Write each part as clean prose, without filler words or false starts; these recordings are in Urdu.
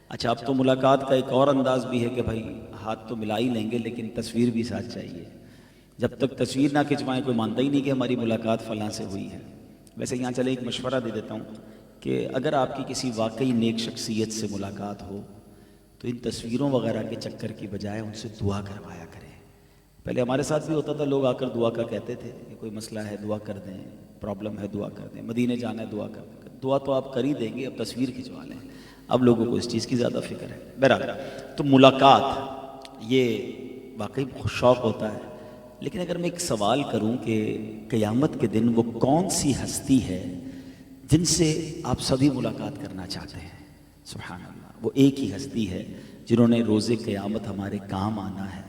اچھا، اب تو ملاقات کا ایک اور انداز بھی ہے کہ بھائی ہاتھ تو ملا ہی لیں گے لیکن تصویر بھی ساتھ چاہیے. جب تک تصویر نہ کھنچوائیں کوئی مانتا ہی نہیں کہ ہماری ملاقات فلاں سے ہوئی ہے. ویسے یہاں چلے ایک مشورہ دے دیتا ہوں کہ اگر آپ کی کسی واقعی نیک شخصیت سے ملاقات ہو تو ان تصویروں وغیرہ کے چکر کی بجائے ان سے دعا کروایا کریں. پہلے ہمارے ساتھ بھی ہوتا تھا، لوگ آ کر دعا کا کہتے تھے کہ کوئی مسئلہ ہے دعا کر دیں، پرابلم ہے دعا کر دیں، مدینے جانا ہے دعا کر دیں. دعا تو آپ کر ہی دیں گے، اب تصویر کھنچوا لیں. اب لوگوں کو اس چیز کی زیادہ فکر ہے. بہرحال تو ملاقات یہ واقعی شوق ہوتا ہے. لیکن اگر میں ایک سوال کروں کہ قیامت کے دن وہ کون سی ہستی ہے جن سے آپ سبھی ملاقات کرنا چاہتے ہیں؟ سبحان اللہ، وہ ایک ہی ہستی ہے جنہوں نے روز قیامت ہمارے کام آنا ہے،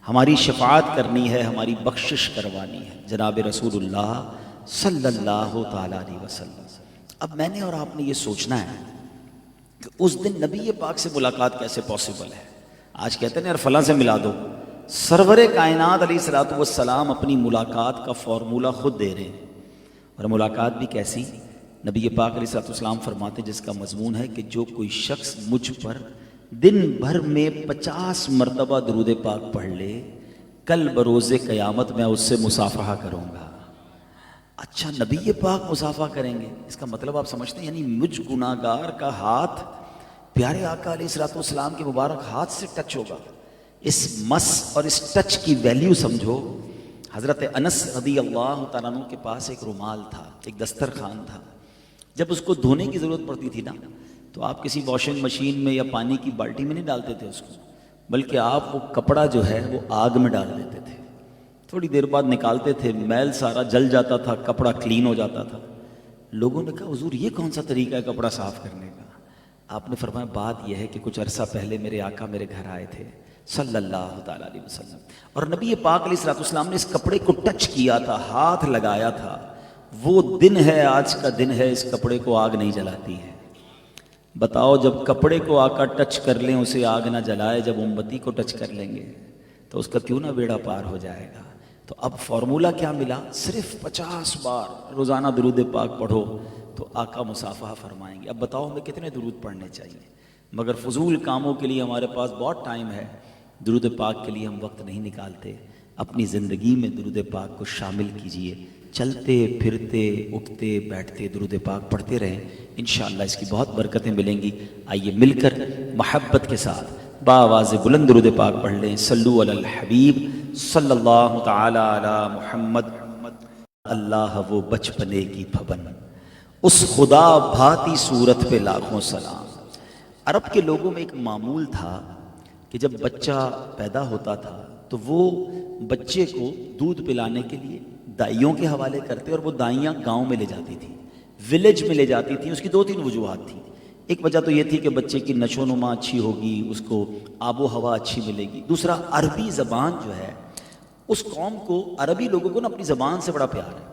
ہماری شفاعت کرنی ہے، ہماری بخشش کروانی ہے، جناب رسول اللہ صلی اللہ تعالیٰ علیہ وسلم. اب میں نے اور آپ نے یہ سوچنا ہے کہ اس دن نبی پاک سے ملاقات کیسے پاسبل ہے. آج کہتے ہیں یار فلاں سے ملا دو. سرور کائنات علیہ الصلوۃ والسلام اپنی ملاقات کا فارمولہ خود دے رہے ہیں. اور ملاقات بھی کیسی؟ نبی پاک علیہ الصلوۃ والسلام فرماتے جس کا مضمون ہے کہ جو کوئی شخص مجھ پر دن بھر میں 50 مرتبہ درود پاک پڑھ لے، کل بروز قیامت میں اس سے مصافحہ کروں گا. اچھا، نبی پاک مصافحہ کریں گے، اس کا مطلب آپ سمجھتے ہیں یعنی مجھ گناہ گار کا ہاتھ پیارے آقا علیہ الصلوۃ والسلام کے مبارک ہاتھ سے ٹچ ہوگا. اس مس اور اس ٹچ کی ویلیو سمجھو. حضرت انس رضی اللہ تعالیٰ عنہ کے پاس ایک رومال تھا، ایک دسترخوان تھا. جب اس کو دھونے کی ضرورت پڑتی تھی نا تو آپ کسی واشنگ مشین میں یا پانی کی بالٹی میں نہیں ڈالتے تھے اس کو، بلکہ آپ وہ کپڑا جو ہے وہ آگ میں ڈال دیتے تھے. تھوڑی دیر بعد نکالتے تھے، میل سارا جل جاتا تھا، کپڑا کلین ہو جاتا تھا. لوگوں نے کہا حضور یہ کون سا طریقہ ہے کپڑا صاف کرنے کا؟ آپ نے فرمایا بات یہ ہے کہ کچھ عرصہ پہلے میرے آقا میرے گھر آئے تھے صلی اللہ تعالیٰ علیہ وسلم، اور نبی پاک علیہ الصلوۃ والسلام نے اس کپڑے کو ٹچ کیا تھا، ہاتھ لگایا تھا. وہ دن ہے، آج کا دن ہے، اس کپڑے کو آگ نہیں جلاتی ہے. بتاؤ جب کپڑے کو آقا ٹچ کر لیں اسے آگ نہ جلائے، جب امتی کو ٹچ کر لیں گے تو اس کا کیوں نہ بیڑا پار ہو جائے گا. تو اب فارمولہ کیا ملا؟ صرف 50 بار روزانہ درود پاک پڑھو تو آقا مصافحہ فرمائیں گے. اب بتاؤ ہمیں کتنے درود پڑھنے چاہیے؟ مگر فضول کاموں کے لیے ہمارے پاس بہت ٹائم ہے، درود پاک کے لیے ہم وقت نہیں نکالتے. اپنی زندگی میں درود پاک کو شامل کیجئے. چلتے پھرتے اٹھتے بیٹھتے درود پاک پڑھتے رہیں، انشاءاللہ اس کی بہت برکتیں ملیں گی. آئیے مل کر محبت کے ساتھ بآواز بلند درود پاک پڑھ لیں. صلو علی الحبیب صلی اللہ تعالی علی محمد. اللہ وہ بچپنے کی پھبن، اس خدا بھاتی صورت پہ لاکھوں سلام. عرب کے لوگوں میں ایک معمول تھا کہ جب بچہ پیدا ہوتا تھا تو وہ بچے کو دودھ پلانے کے لیے دائیوں کے حوالے کرتے، اور وہ دائیاں گاؤں میں لے جاتی تھیں، ولیج میں لے جاتی تھیں. اس کی 2-3 وجوہات تھیں. ایک وجہ تو یہ تھی کہ بچے کی نشو و نما اچھی ہوگی، اس کو آب و ہوا اچھی ملے گی. دوسرا، عربی زبان جو ہے اس قوم کو، عربی لوگوں کو نا اپنی زبان سے بڑا پیار ہے.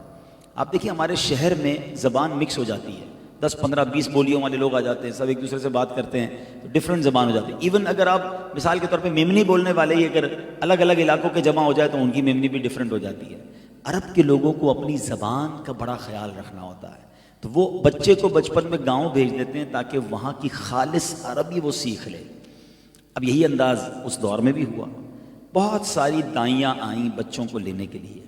آپ دیکھیے ہمارے شہر میں زبان مکس ہو جاتی ہے، 10 15 20 بولیوں والے لوگ آ جاتے ہیں، سب ایک دوسرے سے بات کرتے ہیں تو ڈفرینٹ زبان ہو جاتی ہے. ایون اگر آپ مثال کے طور پہ میمنی بولنے والے ہی اگر الگ الگ علاقوں کے جمع ہو جائے تو ان کی میمنی بھی ڈفرینٹ ہو جاتی ہے. عرب کے لوگوں کو اپنی زبان کا بڑا خیال رکھنا ہوتا ہے، تو وہ بچے کو بچپن میں گاؤں بھیج دیتے ہیں تاکہ وہاں کی خالص عربی وہ سیکھ لے. اب یہی انداز اس دور میں بھی ہوا. بہت ساری دائیاں آئیں بچوں کو لینے کے لیے.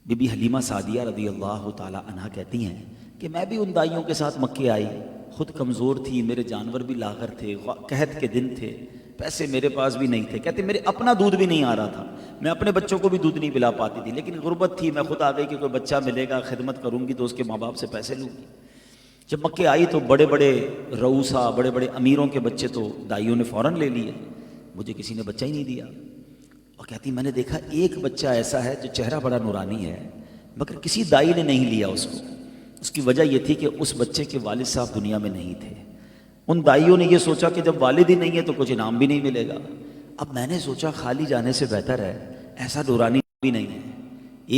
بی بی حلیمہ سعدیہ رضی اللہ تعالی عنہا کہتی ہیں کہ میں بھی ان دائیوں کے ساتھ مکے آئی، خود کمزور تھی، میرے جانور بھی لاغر تھے، قحط کے دن تھے، پیسے میرے پاس بھی نہیں تھے. کہتے میرے اپنا دودھ بھی نہیں آ رہا تھا، میں اپنے بچوں کو بھی دودھ نہیں پلا پاتی تھی، لیکن غربت تھی. میں خود آ گئی کہ کوئی بچہ ملے گا، خدمت کروں گی تو اس کے ماں باپ سے پیسے لوں گی. جب مکے آئی تو بڑے بڑے رؤسا، بڑے بڑے امیروں کے بچے تو دائیوں نے فوراً لے لیے، مجھے کسی نے بچہ ہی نہیں دیا. اور کہتی میں نے دیکھا ایک بچہ ایسا ہے جو چہرہ بڑا نورانی ہے مگر کسی دائی نے نہیں لیا اس کو. اس کی وجہ یہ تھی کہ اس بچے کے والد صاحب دنیا میں نہیں تھے. ان دائیوں نے یہ سوچا کہ جب والد ہی نہیں ہے تو کچھ انعام بھی نہیں ملے گا. اب میں نے سوچا خالی جانے سے بہتر ہے ایسا نورانی بھی نہیں ہے،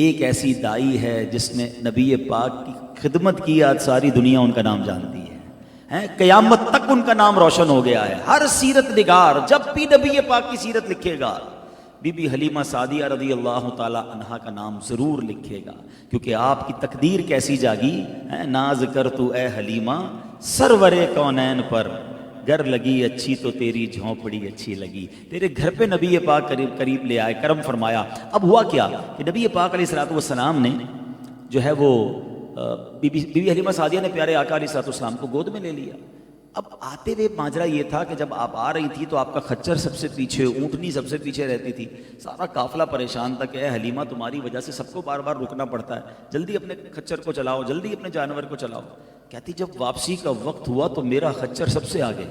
ایک ایسی دائی ہے جس نے نبی پاک کی خدمت کی، آج ساری دنیا ان کا نام جانتی ہے، قیامت تک ان کا نام روشن ہو گیا ہے. ہر سیرت نگار جب بھی نبی پاک کی سیرت لکھے گا بی بی حلیمہ سعدیہ رضی اللہ تعالی عنہا کا نام ضرور لکھے گا، کیونکہ آپ کی تقدیر کیسی جاگی. ناز کر تو اے حلیمہ سرور کونین پر، گر لگی اچھی تو تیری جھونپڑی اچھی لگی. تیرے گھر پہ نبی پاک قریب لے آئے, کرم فرمایا. اب ہوا کیا کہ نبی پاک علیہ الصلوۃ والسلام نے جو ہے وہ بی بی حلیمہ سعدیہ نے پیارے آقا علیہ الصلوۃ والسلام کو گود میں لے لیا. اب آتے ہوئے ماجرا یہ تھا کہ جب آپ آ رہی تھی تو آپ کا خچر سب سے پیچھے, اونٹنی سب سے پیچھے رہتی تھی. سارا قافلہ پریشان تھا کہ اے حلیمہ تمہاری وجہ سے سب کو بار بار رکنا پڑتا ہے, جلدی اپنے خچر کو چلاؤ, جلدی اپنے جانور کو چلاؤ. کہتی جب واپسی کا وقت ہوا تو میرا خچر سب سے آگے,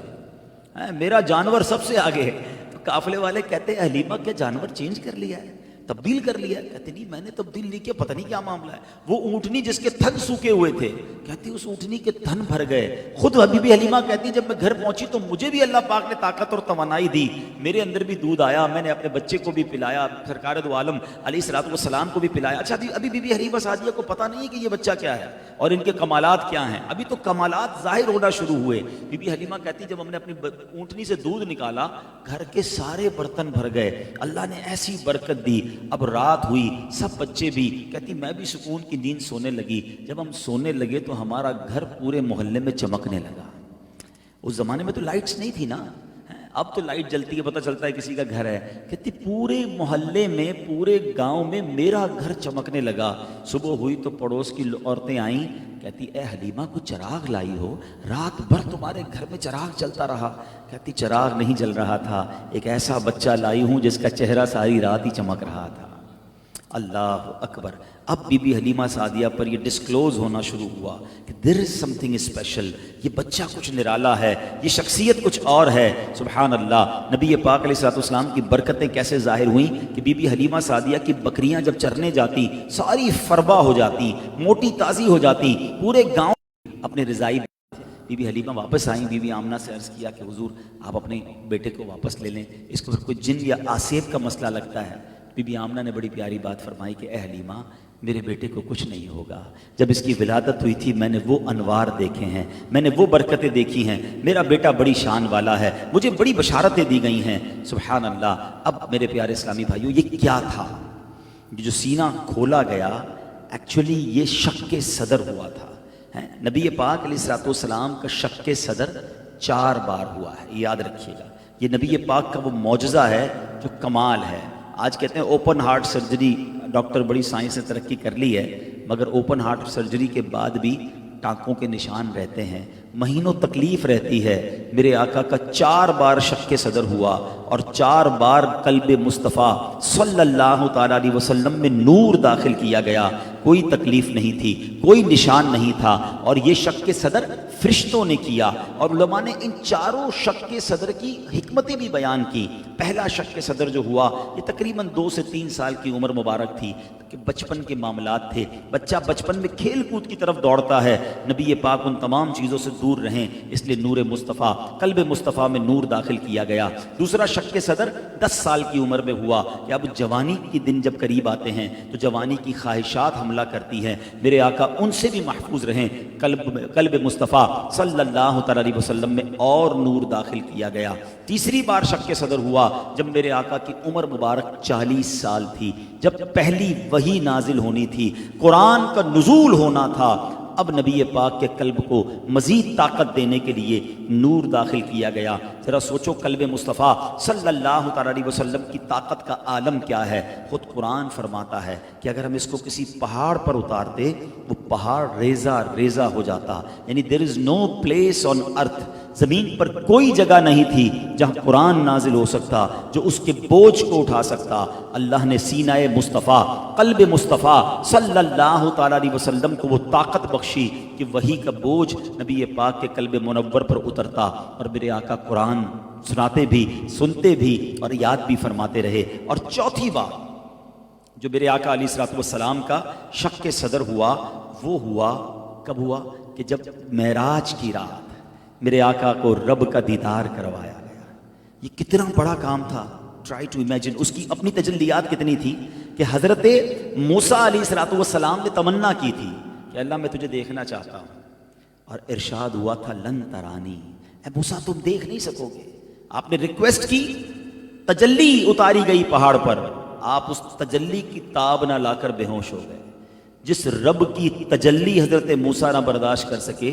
میرا جانور سب سے آگے ہے. تو قافلے والے کہتے ہیں حلیمہ کیا جانور چینج کر لیا ہے, تبدیل کر لیا ہے؟ کہتے نہیں میں نے تبدیل نہیں کیا, پتہ نہیں کیا معاملہ ہے. وہ اونٹنی جس کے تھن سوکھے ہوئے تھے, کہتی اس اونٹنی کے تھن بھر گئے. خود بی بی حلیمہ کہتی جب میں گھر پہنچی تو مجھے بھی اللہ پاک نے طاقت اور توانائی دی, میرے اندر بھی دودھ آیا, میں نے اپنے بچے کو بھی پلایا, سرکار دو عالم علیہ الصلوۃ والسلام کو بھی پلایا. اچھا ابھی بی بی حلیمہ سعدیہ کو پتہ نہیں ہے کہ یہ بچہ کیا ہے اور ان کے کمالات کیا ہیں, ابھی تو کمالات ظاہر ہونا شروع ہوئے. بی بی حلیمہ کہتی جب ہم نے اپنی اونٹنی سے دودھ نکالا گھر کے سارے برتن بھر گئے, اللہ نے ایسی برکت دی. اب رات ہوئی, سب بچے بھی, کہتی میں بھی سکون کی نیند سونے لگی. جب ہم سونے لگے تو ہمارا گھر پورے محلے میں چمکنے لگا. اس زمانے میں تو لائٹس نہیں تھی نا, اب تو لائٹ جلتی ہے پتہ چلتا ہے کسی کا گھر ہے. کہتی پورے محلے میں, پورے گاؤں میں میرا گھر چمکنے لگا. صبح ہوئی تو پڑوس کی عورتیں آئیں, کہتی اے حلیمہ کو چراغ لائی ہو, رات بھر تمہارے گھر میں چراغ چلتا رہا. کہتی چراغ نہیں جل رہا تھا, ایک ایسا بچہ لائی ہوں جس کا چہرہ ساری رات ہی چمک رہا تھا. اللہ اکبر. اب بی بی حلیمہ سعدیہ پر یہ ڈسکلوز ہونا شروع ہوا کہ دیر از سم تھنگ اسپیشل, یہ بچہ کچھ نرالا ہے, یہ شخصیت کچھ اور ہے. سبحان اللہ. نبی پاک علیہ الصلوۃ والسلام کی برکتیں کیسے ظاہر ہوئیں کہ بی بی حلیمہ سعدیہ کی بکریاں جب چرنے جاتی ساری فربا ہو جاتی, موٹی تازی ہو جاتی, پورے گاؤں اپنے رضائی. بی بی حلیمہ واپس آئیں, بی بی آمنہ سے عرض کیا کہ حضور آپ اپنے بیٹے کو واپس لے لیں, اس کو کوئی جن یا آسیب کا مسئلہ لگتا ہے. بی بی آمنہ نے بڑی پیاری بات فرمائی کہ اے حلیمہ میرے بیٹے کو کچھ نہیں ہوگا. جب اس کی ولادت ہوئی تھی میں نے وہ انوار دیکھے ہیں, میں نے وہ برکتیں دیکھی ہیں, میرا بیٹا بڑی شان والا ہے, مجھے بڑی بشارتیں دی گئی ہیں. سبحان اللہ. اب میرے پیارے اسلامی بھائیوں یہ کیا تھا, یہ جو سینہ کھولا گیا ایکچولی یہ شق صدر ہوا تھا. نبی پاک علیہ الصلوۃ والسلام کا شق صدر 4 بار ہوا ہے, یاد رکھیے گا. یہ نبی پاک کا وہ معجزہ ہے جو کمال ہے. آج کہتے ہیں اوپن ہارٹ سرجری, ڈاکٹر بڑی سائنس نے ترقی کر لی ہے, مگر اوپن ہارٹ سرجری کے بعد بھی ٹانکوں کے نشان رہتے ہیں, مہینوں تکلیف رہتی ہے. میرے آقا کا 4 بار شق صدر ہوا اور 4 بار قلب مصطفیٰ صلی اللہ تعالیٰ علیہ وسلم میں نور داخل کیا گیا. کوئی تکلیف نہیں تھی, کوئی نشان نہیں تھا, اور یہ شق صدر فرشتوں نے کیا. اور علماء نے ان چاروں شق صدر کی حکمتیں بھی بیان کی. پہلا شق صدر جو ہوا یہ تقریباً 2 سے 3 سال کی عمر مبارک تھی کہ بچپن کے معاملات تھے, بچہ بچپن میں کھیل کود کی طرف دوڑتا ہے. نبی پاک ان تمام چیزوں سے دور رہیں, اس لیے نور مصطفیٰ قلب مصطفیٰ میں نور داخل کیا گیا. دوسرا شق صدر 10 سال کی عمر میں ہوا کہ اب جوانی کے دن جب قریب آتے ہیں تو جوانی کی خواہشات حملہ کرتی ہیں. میرے آقا ان سے بھی محفوظ رہیں. قلب مصطفیٰ صلی اللہ تعالیٰ علیہ وسلم میں اور نور داخل کیا گیا. تیسری بار شق صدر ہوا جب میرے آقا کی عمر مبارک 40 سال تھی, جب پہلی وحی نازل ہونی تھی, قرآن کا نزول ہونا تھا. اب نبی پاک کے قلب کو مزید طاقت دینے کے لیے نور داخل کیا گیا. ذرا سوچو قلب مصطفیٰ صلی اللہ تعالیٰ علیہ وسلم کی طاقت کا عالم کیا ہے. خود قرآن فرماتا ہے کہ اگر ہم اس کو کسی پہاڑ پر اتارتے وہ پہاڑ ریزہ ریزہ ہو جاتا. یعنی there is no place on earth, زمین پر کوئی جگہ نہیں تھی جہاں قرآن نازل ہو سکتا جو اس کے بوجھ کو اٹھا سکتا. اللہ نے سینہ مصطفیٰ قلب مصطفیٰ صلی اللہ تعالیٰ علیہ وسلم کو وہ طاقت بخشی کہ وحی کا بوجھ نبی پاک کے قلب منور پر اترتا, اور میرے آقا قرآن سناتے بھی, سنتے بھی اور یاد بھی فرماتے رہے. اور چوتھی بار جو میرے آقا علیہ الصلوۃ والسلام کا شق صدر ہوا وہ ہوا کب ہوا کہ جب معراج کی رات میرے آقا کو رب کا دیدار کروایا گیا. یہ کتنا بڑا کام تھا. Try to imagine. اس کی اپنی تجلیات کتنی تھی کہ حضرت موسیٰ علیہ الصلوۃ والسلام نے تمنا کی تھی کہ اللہ میں تجھے دیکھنا چاہتا ہوں, اور ارشاد ہوا تھا لن ترانی, اے موسیٰ تم دیکھ نہیں سکو گے. آپ نے ریکویسٹ کی, تجلی اتاری گئی پہاڑ پر, آپ اس تجلی کی تاب نہ لا کر بے ہوش ہو گئے. جس رب کی تجلی حضرت موسیٰ نہ برداشت کر سکے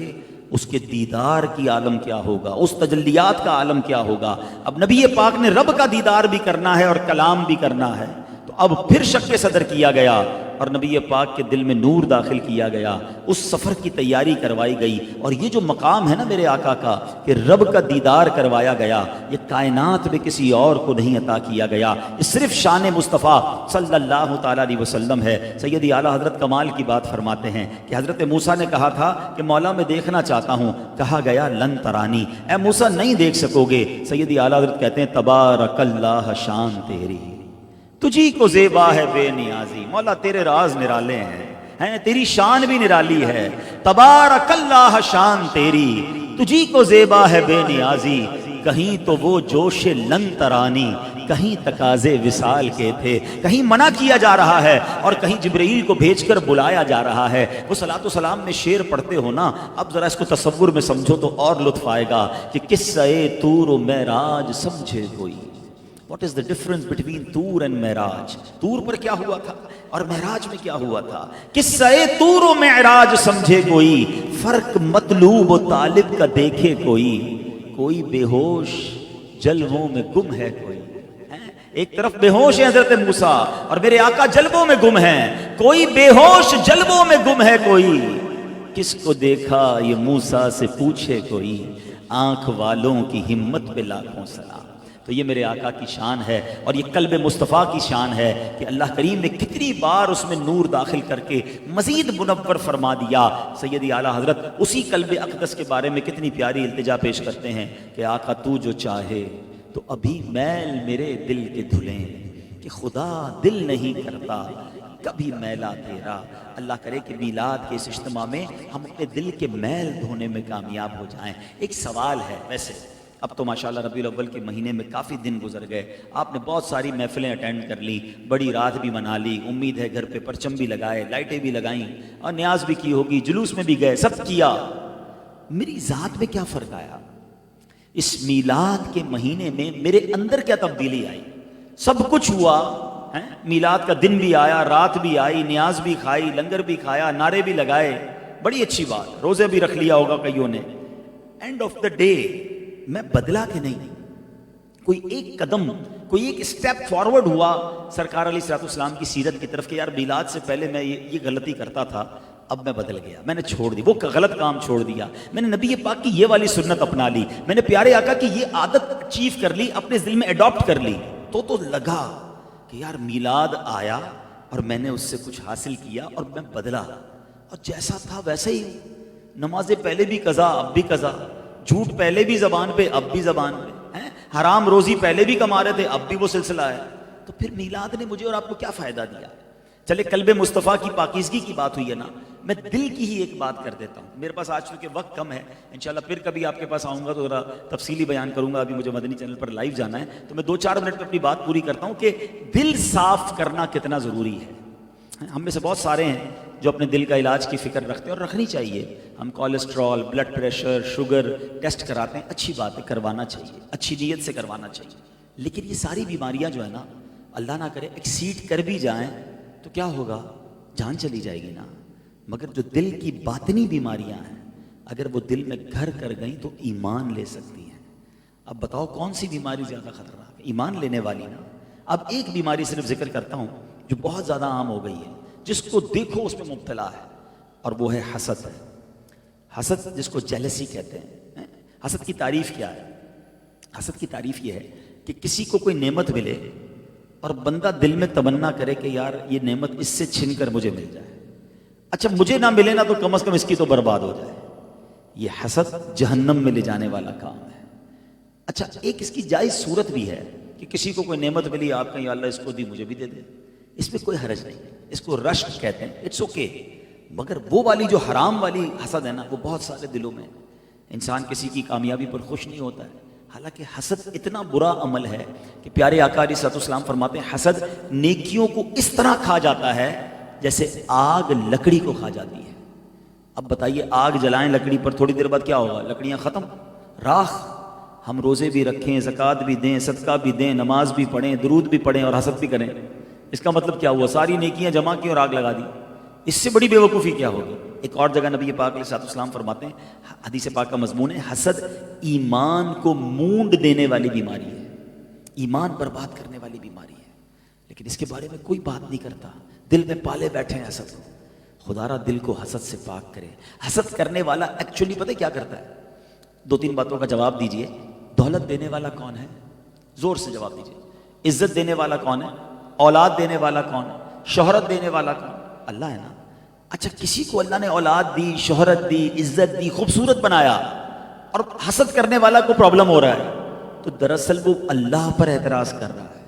اس کے دیدار کی عالم کیا ہوگا، اس تجلیات کا عالم کیا ہوگا۔ اب نبی پاک نے رب کا دیدار بھی کرنا ہے اور کلام بھی کرنا ہے، تو اب پھر شق صدر کیا گیا اور نبی پاک کے دل میں نور داخل کیا گیا، اس سفر کی تیاری کروائی گئی۔ اور یہ جو مقام ہے نا میرے آقا کا کہ رب کا دیدار کروایا گیا، یہ کائنات میں کسی اور کو نہیں عطا کیا گیا، یہ صرف شان مصطفیٰ صلی اللہ تعالیٰ علیہ وسلم ہے۔ سیدی اعلیٰ حضرت کمال کی بات فرماتے ہیں کہ حضرت موسیٰ نے کہا تھا کہ مولا میں دیکھنا چاہتا ہوں، کہا گیا لن ترانی، اے موسیٰ نہیں دیکھ سکو گے۔ سیدی اعلیٰ حضرت کہتے ہیں تبارک اللہ شان تیری، تجھی کو زیبا ہے بے نیازی، مولا تیرے راز نرالے ہیں، تیری شان بھی نرالی ہے۔ تبارک اللہ شان تیری، تجھی کو زیبا ہے بے نیازی، کہیں تو وہ جوش لن ترانی، کہیں تقاضے وصال کے تھے، کہیں منع کیا جا رہا ہے اور کہیں جبرائیل کو بھیج کر بلایا جا رہا ہے۔ وہ صلاۃ و سلام میں شعر پڑھتے ہو نا، اب ذرا اس کو تصور میں سمجھو تو اور لطف آئے گا کہ قصہ طور و معراج سمجھے کوئی۔ What is the difference between طور and معراج؟ طور پر کیا ہوا تھا اور معراج میں کیا ہوا تھا؟ قصہ طور و معراج سمجھے کوئی، فرق مطلوب و طالب کا دیکھے کوئی بے ہوش جلووں میں گم ہے کوئی۔ ایک طرف بے ہوش ہے حضرت موسیٰ اور میرے آقا جلووں میں گم ہیں، کوئی بے ہوش جلووں میں گم ہے کوئی، کس کو دیکھا یہ موسیٰ سے پوچھے کوئی، آنکھ والوں کی ہمت پہ لاکھوں سلام۔ تو یہ میرے آقا کی شان ہے اور یہ قلب مصطفیٰ کی شان ہے کہ اللہ کریم نے کتنی بار اس میں نور داخل کر کے مزید منور فرما دیا۔ سیدی اعلیٰ حضرت اسی قلب اقدس کے بارے میں کتنی پیاری التجا پیش کرتے ہیں کہ آقا تو جو چاہے تو ابھی میل میرے دل کے دھلیں، کہ خدا دل نہیں کرتا کبھی میلا تیرا۔ اللہ کرے کہ میلاد کے اس اجتماع میں ہم اپنے دل کے میل دھونے میں کامیاب ہو جائیں۔ ایک سوال ہے، ویسے اب تو ماشاءاللہ ربیع الاول کے مہینے میں کافی دن گزر گئے، آپ نے بہت ساری محفلیں اٹینڈ کر لی، بڑی رات بھی منا لی، امید ہے گھر پہ پرچم بھی لگائے، لائٹیں بھی لگائیں اور نیاز بھی کی ہوگی، جلوس میں بھی گئے، سب کیا۔ میری ذات میں کیا فرق آیا؟ اس میلاد کے مہینے میں میرے اندر کیا تبدیلی آئی؟ سب کچھ ہوا، میلاد کا دن بھی آیا، رات بھی آئی، نیاز بھی کھائی، لنگر بھی کھایا، نعرے بھی لگائے، بڑی اچھی بات، روزے بھی رکھ لیا ہوگا کئیوں نے۔ اینڈ آف دا ڈے میں بدلا کہ نہیں؟ کوئی ایک قدم، کوئی ایک سٹیپ فارورڈ ہوا سرکار علیہ الصلوۃ والسلام کی سیرت کی طرف کہ یار میلاد سے پہلے میں یہ غلطی کرتا تھا، اب میں بدل گیا، میں نے چھوڑ دی، وہ غلط کام چھوڑ دیا، میں نے نبی پاک کی یہ والی سنت اپنا لی، میں نے پیارے آقا کی یہ عادت اچیو کر لی، اپنے دل میں اڈاپٹ کر لی۔ تو لگا کہ یار میلاد آیا اور میں نے اس سے کچھ حاصل کیا اور میں بدلا، اور جیسا تھا ویسا ہی، نمازیں پہلے بھی قضا اب بھی قضا، جھوٹ پہلے بھی زبان پہ اب بھی زبان پہ، حرام روزی پہلے بھی کما رہے تھے اب بھی وہ سلسلہ ہے۔ تو پھر میلاد نے مجھے اور آپ کو کیا فائدہ دیا؟ چلے قلب مصطفیٰ کی پاکیزگی کی بات ہوئی ہے نا، میں دل کی ہی ایک بات کر دیتا ہوں۔ میرے پاس آج چونکہ وقت کم ہے، انشاءاللہ پھر کبھی آپ کے پاس آؤں گا تو ذرا تفصیلی بیان کروں گا، ابھی مجھے مدنی چینل پر لائیو جانا ہے، تو میں 2-4 منٹ میں اپنی بات پوری کرتا ہوں کہ دل صاف کرنا کتنا ضروری ہے۔ ہم میں سے بہت سارے ہیں جو اپنے دل کا علاج کی فکر رکھتے ہیں اور رکھنی چاہیے، ہم cholesterol, blood pressure, sugar test کراتے ہیں، اچھی بات ہے، کروانا چاہیے، اچھی نیت سے کروانا چاہیے، لیکن یہ ساری بیماریاں جو ہے نا، اللہ نہ کرے ایکسیڈ کر بھی جائیں تو کیا ہوگا؟ جان چلی جائے گی نا۔ مگر جو دل کی باطنی بیماریاں ہیں، اگر وہ دل میں گھر کر گئیں تو ایمان لے سکتی ہیں۔ اب بتاؤ کون سی بیماری زیادہ خطرناک ہے؟ ایمان لینے والی نا۔ اب ایک بیماری صرف ذکر کرتا ہوں جو بہت زیادہ عام ہو گئی ہے، جس کو دیکھو اس میں مبتلا ہے، اور وہ ہے حسد۔ حسد جس کو جیلسی کہتے ہیں۔ حسد کی تعریف کیا ہے؟ حسد کی تعریف یہ ہے کہ کسی کو کوئی نعمت ملے اور بندہ دل میں تمنا کرے کہ یار یہ نعمت اس سے چھن کر مجھے مل جائے، اچھا مجھے نہ ملے نا تو کم از کم اس کی تو برباد ہو جائے۔ یہ حسد جہنم میں لے جانے والا کام ہے۔ اچھا ایک اس کی جائز صورت بھی ہے کہ کسی کو کوئی نعمت ملی، آپ کہیں یا اللہ اس کو دی مجھے بھی دے دے، اس میں کوئی حرج نہیں، اس کو رشک کہتے ہیں، اٹس اوکے۔ مگر وہ والی جو حرام والی حسد ہے نا، وہ بہت سارے دلوں میں، انسان کسی کی کامیابی پر خوش نہیں ہوتا ہے، حالانکہ حسد اتنا برا عمل ہے کہ پیارے آقا علیہ الصلوۃ والسلام فرماتے ہیں حسد نیکیوں کو اس طرح کھا جاتا ہے جیسے آگ لکڑی کو کھا جاتی ہے۔ اب بتائیے آگ جلائیں لکڑی پر، تھوڑی دیر بعد کیا ہوگا؟ لکڑیاں ختم، راکھ۔ ہم روزے بھی رکھیں، زکوٰۃ بھی دیں، صدقہ بھی دیں، نماز بھی پڑھیں، درود بھی پڑھیں اور حسد بھی کریں، اس کا مطلب کیا ہوا؟ ساری نیکیاں جمع کی اور آگ لگا دی۔ اس سے بڑی بے وقوفی کیا ہوگی؟ ایک اور جگہ نبی پاک علیہ السلام فرماتے ہیں، حدیث پاک کا مضمون ہے، حسد ایمان کو مونڈ دینے والی بیماری ہے، ایمان برباد کرنے والی بیماری ہے، لیکن اس کے بارے میں کوئی بات نہیں کرتا، دل میں پالے بیٹھے ہیں حسد کو۔ خدا را دل کو حسد سے پاک کرے۔ حسد کرنے والا ایکچولی پتہ کیا کرتا ہے؟ دو تین باتوں کا جواب دیجئے۔ دولت دینے والا کون ہے؟ زور سے جواب دیجئے۔ عزت دینے والا کون ہے؟ اولاد دینے والا کون ہے؟ شہرت دینے والا کون؟ اللہ ہے نا۔ اچھا، کسی کو اللہ نے اولاد دی، شہرت دی، عزت دی، خوبصورت بنایا، اور حسد کرنے والا کو پرابلم ہو رہا ہے، تو دراصل وہ اللہ پر اعتراض کر رہا ہے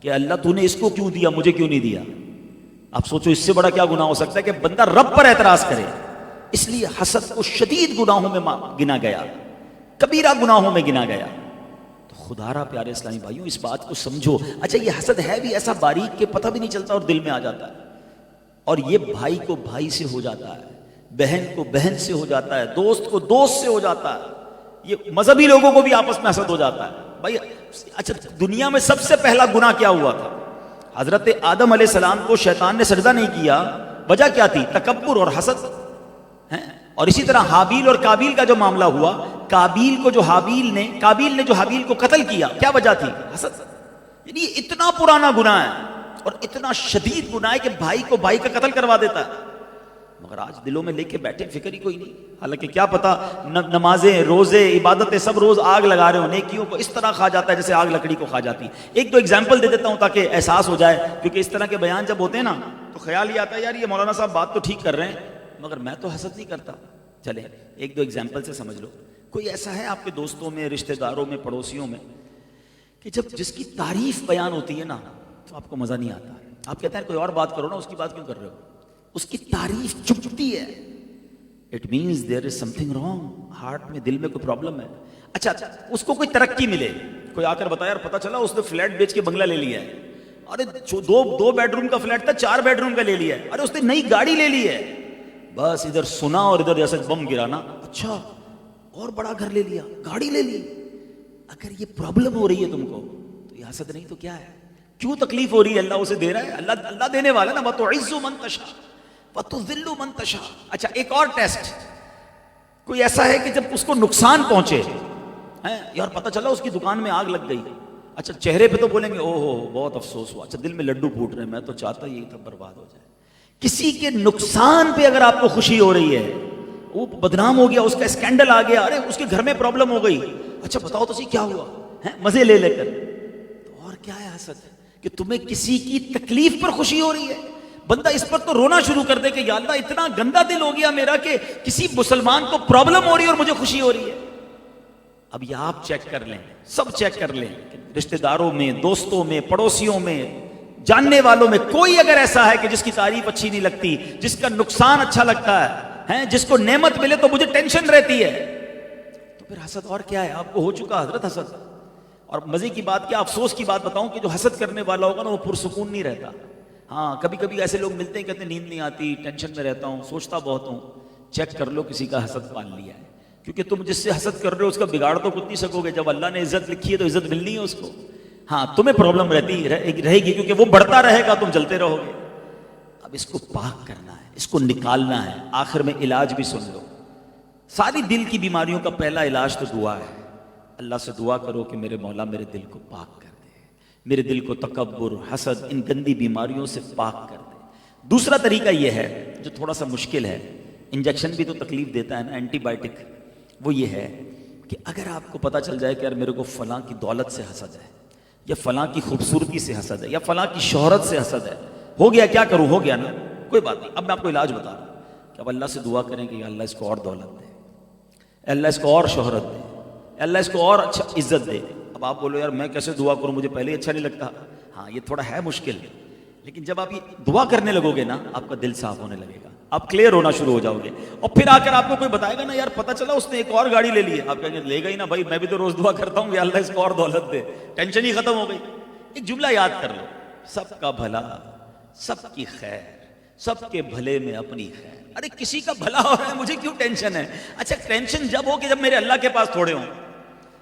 کہ اللہ تو نے اس کو کیوں دیا، مجھے کیوں نہیں دیا؟ آپ سوچو اس سے بڑا کیا گناہ ہو سکتا ہے کہ بندہ رب پر اعتراض کرے۔ اس لیے حسد کو شدید گناہوں میں گنا گیا، کبیرہ گناہوں میں گنا گیا۔ تو خدا را پیارے اسلامی بھائیوں، اس بات کو سمجھو۔ اچھا، یہ حسد ہے بھی ایسا باریک کہ پتہ بھی نہیں چلتا اور دل میں آ جاتا ہے، اور یہ بھائی کو بھائی سے ہو جاتا ہے، بہن کو بہن سے ہو جاتا ہے، دوست کو دوست سے ہو جاتا ہے، یہ مذہبی لوگوں کو بھی آپس میں حسد ہو جاتا ہے بھائی۔ اچھا، دنیا میں سب سے پہلا گناہ کیا ہوا تھا؟ حضرت آدم علیہ السلام کو شیطان نے سجدہ نہیں کیا، وجہ کیا تھی؟ تکبر اور حسد ہیں۔ اور اسی طرح حابیل اور کابیل کا جو معاملہ ہوا، کابیل جو حابیل کو قتل کیا، کیا وجہ تھی؟ حسد۔ یعنی یہ اتنا پرانا گناہ ہے اور اتنا شدید گناہ ہے کہ بھائی کو بھائی کا قتل کروا دیتا ہے، مگر آج دلوں میں لے کے بیٹھے، فکر ہی کوئی نہیں۔ حالانکہ کیا پتا نمازیں، روزے، عبادتیں سب روز آگ لگا رہے ہو، نیکیوں کو اس طرح کھا جاتا ہے جیسے آگ لکڑی کو کھا جاتی ہے۔ ایک دو ایگزامپل دے دیتا ہوں تاکہ احساس ہو جائے، کیونکہ اس طرح کے بیان جب ہوتے ہیں نا تو خیال یہ آتا ہے یار یہ مولانا صاحب بات تو ٹھیک کر رہے ہیں مگر میں تو حسد نہیں کرتا۔ چلیں ایک دو ایگزامپل سے سمجھ لو۔ کوئی ایسا ہے آپ کے دوستوں میں، رشتہ داروں میں، پڑوسیوں میں کہ جس کی تعریف بیان ہوتی ہے نا تو آپ کو مزہ نہیں آتا، آپ کہتے ہیں کوئی اور بات کرو نا، اس کی بات کیوں کر رہے ہو؟ اس کی تعریف چبھتی ہے، it means there is something wrong, heart میں، دل میں کوئی پرابلم ہے۔ اچھا، اس کو کوئی ترقی ملے، کوئی آ کر بتایا یار پتہ چلا اس نے فلیٹ بیچ کے بنگلہ لے لیا ہے، ارے دو بیڈ روم کا فلیٹ تھا 4 بیڈ روم کا لے لیا ہے، ارے اس نے نئی گاڑی لے لی ہے، بس ادھر سنا اور ادھر جیسے بم گرانا، اچھا اور بڑا گھر لے لیا، گاڑی لے لی۔ اگر یہ پرابلم ہو رہی ہے تم کو تو یہ حسد نہیں تو کیا ہے؟ کیوں تکلیف ہو رہی ہے؟ اللہ اسے دے رہا ہے، اللہ دینے والا نا، وَتُعِزُّ مَن تَشَاءُ وَتُذِلُّ مَن تَشَاءُ۔ اچھا، ایک اور ٹیسٹ، کوئی ایسا ہے کہ جب اس کو نقصان پہنچے، یار پتہ چلا اس کی دکان میں آگ لگ گئی، اچھا چہرے پہ تو بولیں گے او ہو بہت افسوس ہوا، اچھا دل میں لڈو پھوٹ رہے ہیں، میں تو چاہتا یہی تھا برباد ہو جائے۔ کسی کے نقصان پہ اگر آپ کو خوشی ہو رہی ہے، وہ بدنام ہو گیا، اس کا اسکینڈل آ گیا، ارے اس کے گھر میں پرابلم ہو گئی، اچھا بتاؤ تو صحیح کیا ہوا ہے، مزے لے لے کر، تو اور کیا ہے حسد؟ کہ تمہیں کسی کی تکلیف پر خوشی ہو رہی ہے، بندہ اس پر تو رونا شروع کر دے کہ یا اللہ اتنا گندا دل ہو گیا میرا کہ کسی مسلمان کو پرابلم ہو رہی ہے اور مجھے خوشی ہو رہی ہے۔ اب یہ آپ چیک کر لیں، سب چیک کر لیں، رشتہ داروں میں، دوستوں میں، پڑوسیوں میں، جاننے والوں میں کوئی اگر ایسا ہے کہ جس کی تعریف اچھی نہیں لگتی، جس کا نقصان اچھا لگتا ہے، جس کو نعمت ملے تو مجھے ٹینشن رہتی ہے، تو پھر حسد اور کیا ہے؟ آپ کو ہو چکا حضرت حسد۔ اور مزے کی بات کیا، افسوس کی بات بتاؤں کہ جو حسد کرنے والا ہوگا نا وہ پرسکون نہیں رہتا۔ ہاں کبھی کبھی ایسے لوگ ملتے ہیں کہتے ہیں نیند نہیں آتی، ٹینشن میں رہتا ہوں، سوچتا بہت ہوں۔ چیک کر لو کسی کا حسد پال لیا ہے، کیونکہ تم جس سے حسد کر رہے ہو اس کا بگاڑ تو کچھ نہیں سکو گے، جب اللہ نے عزت لکھی ہے تو عزت ملنی ہے اس کو۔ ہاں تمہیں پرابلم رہے گی کیونکہ وہ بڑھتا رہے گا، تم چلتے رہو گے۔ اب اس کو پاک کرنا ہے، اس کو نکالنا ہے۔ آخر میں علاج بھی سن لو، ساری دل کی بیماریوں کا پہلا علاج تو دعا ہے۔ اللہ سے دعا کرو کہ میرے مولا میرے دل کو پاک کر دے، میرے دل کو تکبر، حسد، ان گندی بیماریوں سے پاک کر دے۔ دوسرا طریقہ یہ ہے جو تھوڑا سا مشکل ہے، انجیکشن بھی تو تکلیف دیتا ہے نا، اینٹی بائیوٹک، وہ یہ ہے کہ اگر آپ کو پتہ چل جائے کہ یار میرے کو فلاں کی دولت سے حسد ہے، یا فلاں کی خوبصورتی سے حسد ہے، یا فلاں کی شہرت سے حسد ہے، ہو گیا کیا کروں؟ ہو گیا نا، کوئی بات نہیں۔ اب میں آپ کو علاج بتا رہا ہوں کہ اب اللہ سے دعا کریں کہ یا اللہ اس کو اور دولت دے، اللہ اس کو اور شہرت دے، اللہ اس کو اور اچھا عزت دے۔ اب آپ بولو یار میں کیسے دعا کروں، مجھے پہلے ہی اچھا نہیں لگتا۔ ہاں یہ تھوڑا ہے مشکل، لیکن جب آپ یہ دعا کرنے لگو گے نا آپ کا دل صاف ہونے لگے گا، آپ کلیئر ہونا شروع ہو جاؤ گے۔ اور پھر آ کر آپ کو کوئی بتائے گا نا یار پتہ چلا اس نے ایک اور گاڑی لے لی ہے، آپ کہیں گے لے گئی نا بھائی، میں بھی تو روز دعا کرتا ہوں کہ اللہ اس کو اور دولت دے، ٹینشن ہی ختم ہو گئی۔ ایک جملہ یاد کر لو، سب کا بھلا، سب کی خیر، سب کے بھلے میں اپنی خیر۔ ارے کسی کا بھلا ہو رہا ہے مجھے کیوں ٹینشن ہے؟ اچھا ٹینشن جب ہو کہ جب میرے اللہ کے پاس تھوڑے ہوں۔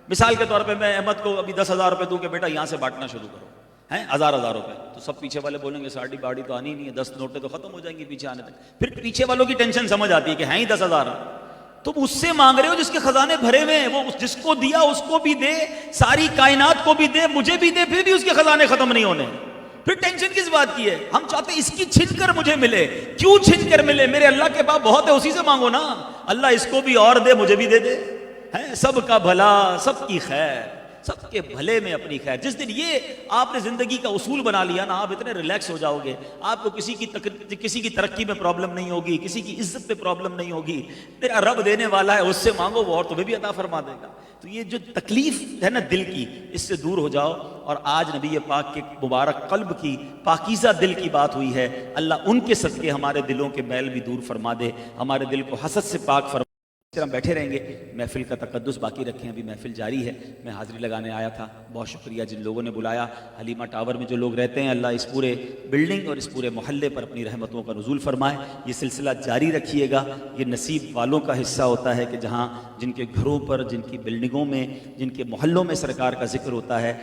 مثال کے طور پہ میں احمد کو ابھی 10,000 روپے دوں کہ بیٹا یہاں سے بانٹنا شروع کرو، ہیں 1000 روپے، تو سب پیچھے والے بولیں گے ساڑی باڑی تو آنی نہیں ہے، 10 نوٹیں تو ختم ہو جائیں گی پیچھے آنے تک. پھر پیچھے والوں کی ٹینشن سمجھ آتی ہے کہ ہیں ہی 10,000. تم اس سے مانگ رہے ہو جس کے خزانے بھرے ہوئے ہیں، وہ جس کو دیا اس کو بھی دے، ساری کائنات کو بھی دے، مجھے بھی دے، پھر بھی اس کے خزانے ختم نہیں ہونے. پھر ٹینشن کس بات کی ہے؟ ہم چاہتے ہیں اس کی چھن کر مجھے ملے. کیوں چھن کر ملے؟ میرے اللہ کے پاس بہت ہے، اسی سے مانگو نا. اللہ اس کو بھی اور دے، مجھے بھی دے دے. ہے سب کا بھلا، سب کی خیر، سب کے بھلے میں اپنی خیر. جس دن یہ آپ نے زندگی کا اصول بنا لیا نا، آپ اتنے ریلیکس ہو جاؤ گے. آپ کو کسی کی ترقی میں پرابلم نہیں ہوگی، کسی کی عزت میں پرابلم نہیں ہوگی. میرا رب دینے والا ہے، اس سے مانگو، وہ اور تمہیں بھی عطا فرما دے گا. تو یہ جو تکلیف ہے نا دل کی، اس سے دور ہو جاؤ. اور آج نبی پاک کے مبارک قلب کی پاکیزہ دل کی بات ہوئی ہے. اللہ ان کے صدقے ہمارے دلوں کے میل بھی دور فرما دے، ہمارے دل کو حسد سے پاک فرما. ہم بیٹھے رہیں گے، محفل کا تقدس باقی رکھیں. ابھی محفل جاری ہے، میں حاضری لگانے آیا تھا. بہت شکریہ جن لوگوں نے بلایا. حلیمہ ٹاور میں جو لوگ رہتے ہیں، اللہ اس پورے بلڈنگ اور اس پورے محلے پر اپنی رحمتوں کا نزول فرمائے. یہ سلسلہ جاری رکھیے گا. یہ نصیب والوں کا حصہ ہوتا ہے کہ جہاں جن کے گھروں پر، جن کی بلڈنگوں میں، جن کے محلوں میں سرکار کا ذکر ہوتا ہے.